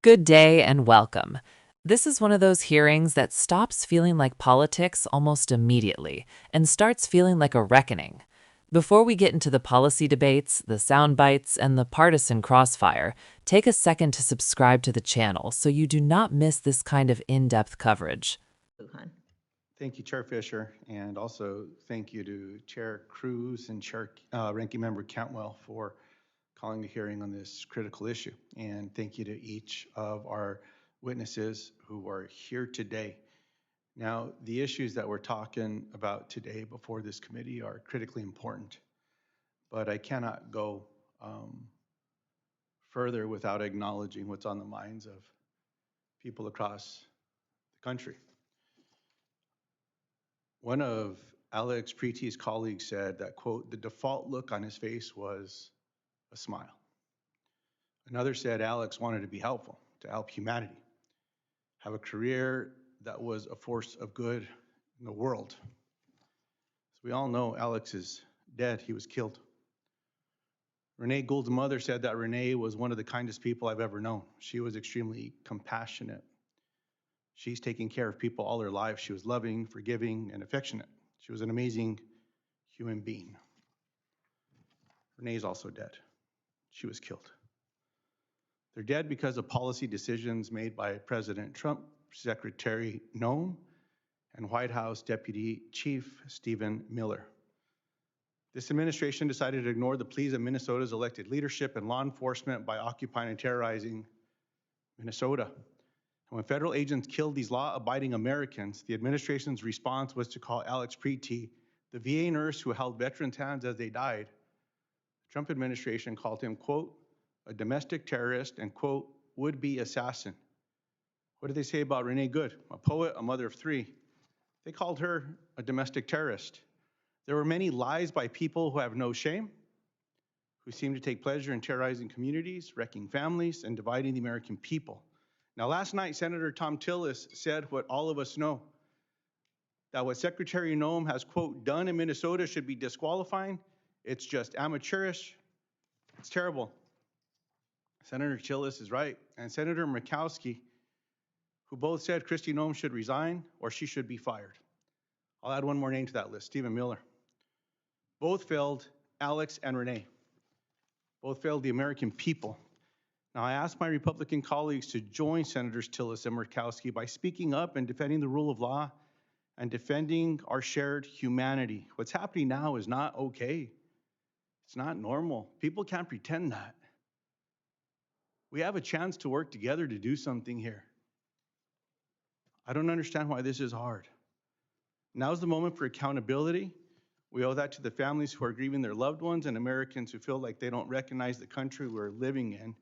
Good day and welcome. This is one of those hearings that stops feeling like politics almost immediately and starts feeling like a reckoning. Before we get into the policy debates, the sound bites, and the partisan crossfire, take a second to subscribe to the channel so you do not miss this kind of in-depth coverage. Thank you, Chair Fisher, and also thank you to Chair Cruz and Chair Ranking Member Cantwell for calling the hearing on this critical issue. And thank you to each of our witnesses who are here today. Now, the issues that we're talking about today before this committee are critically important, but I cannot go further without acknowledging what's on the minds of people across the country. One of Alex Priti's colleagues said that, quote, the default look on his face was a smile. Another said Alex wanted to be helpful, to help humanity, have a career that was a force of good in the world. As we all know, Alex is dead. He was killed. Renee Gould's mother said that Renee was one of the kindest people I've ever known. She was extremely compassionate. She's taken care of people all her life. She was loving, forgiving, and affectionate. She was an amazing human being. Renee's also dead. She was killed. They're dead because of policy decisions made by President Trump, Secretary Noem, and White House Deputy Chief Stephen Miller. This administration decided to ignore the pleas of Minnesota's elected leadership and law enforcement by occupying and terrorizing Minnesota. And when federal agents killed these law-abiding Americans, the administration's response was to call Alex Piti, the VA nurse who held veterans' hands as they died. The Trump administration called him, quote, a domestic terrorist and, quote, would-be assassin. What did they say about Renee Good, a poet, a mother of three? They called her a domestic terrorist. There were many lies by people who have no shame, who seem to take pleasure in terrorizing communities, wrecking families, and dividing the American people. Now, last night, Senator Thom Tillis said what all of us know, that what Secretary Noem has, quote, done in Minnesota should be disqualifying. It's just amateurish. It's terrible. Senator Tillis is right. And Senator Murkowski, who both said Kristi Noem should resign or she should be fired. I'll add one more name to that list, Stephen Miller. Both failed Alex and Renee. Both failed the American people. Now, I asked my Republican colleagues to join Senators Tillis and Murkowski by speaking up and defending the rule of law and defending our shared humanity. What's happening now is not okay. It's not normal. People can't pretend that. We have a chance to work together to do something here. I don't understand why this is hard. Now's the moment for accountability. We owe that to the families who are grieving their loved ones and Americans who feel like they don't recognize the country we're living in.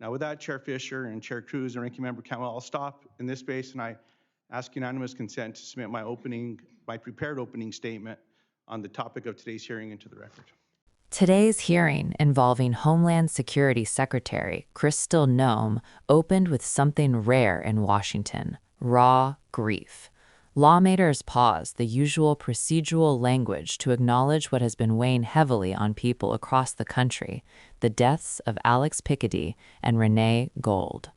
Now, with that, Chair Fisher and Chair Cruz and Ranking Member Cantwell, I'll stop in this space and I ask unanimous consent to submit my prepared opening statement on the topic of today's hearing into the record. Today's hearing, involving Homeland Security Secretary Kristi Noem, opened with something rare in Washington: raw grief. Lawmakers paused the usual procedural language to acknowledge what has been weighing heavily on people across the country: the deaths of Alex Piti and Renee Gould.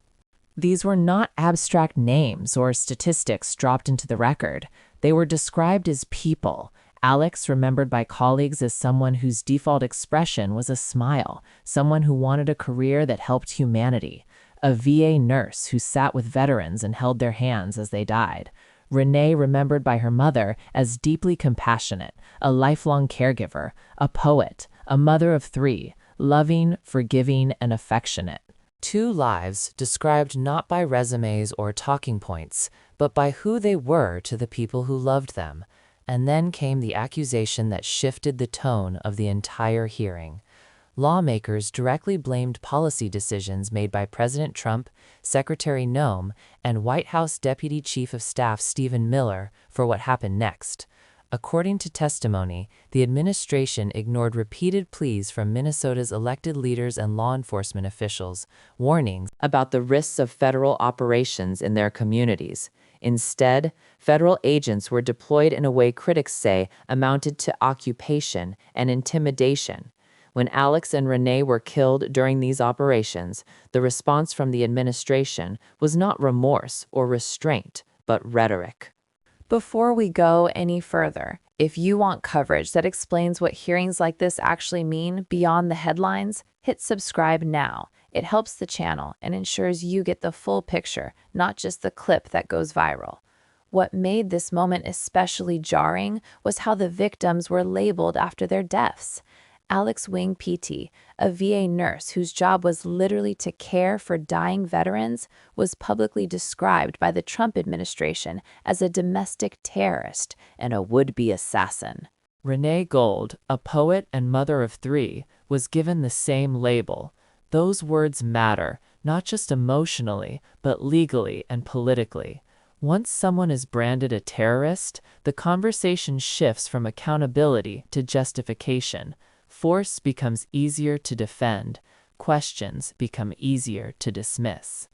These were not abstract names or statistics dropped into the record. They were described as people. Alex, remembered by colleagues as someone whose default expression was a smile, someone who wanted a career that helped humanity, a VA nurse who sat with veterans and held their hands as they died. Renee, remembered by her mother as deeply compassionate, a lifelong caregiver, a poet, a mother of three, loving, forgiving, and affectionate. Two lives described not by resumes or talking points, but by who they were to the people who loved them. And then came the accusation that shifted the tone of the entire hearing. Lawmakers directly blamed policy decisions made by President Trump, Secretary Noem, and White House Deputy Chief of Staff Stephen Miller for what happened next. According to testimony, the administration ignored repeated pleas from Minnesota's elected leaders and law enforcement officials, warnings about the risks of federal operations in their communities. Instead, federal agents were deployed in a way critics say amounted to occupation and intimidation. When Alex and Renee were killed during these operations, the response from the administration was not remorse or restraint, but rhetoric. Before we go any further, if you want coverage that explains what hearings like this actually mean beyond the headlines, hit subscribe now. It helps the channel and ensures you get the full picture, not just the clip that goes viral. What made this moment especially jarring was how the victims were labeled after their deaths. Alex Piti, a VA nurse whose job was literally to care for dying veterans, was publicly described by the Trump administration as a domestic terrorist and a would-be assassin. Renee Gold, a poet and mother of 3, was given the same label. Those words matter, not just emotionally, but legally and politically. Once someone is branded a terrorist, the conversation shifts from accountability to justification. Force becomes easier to defend. Questions become easier to dismiss.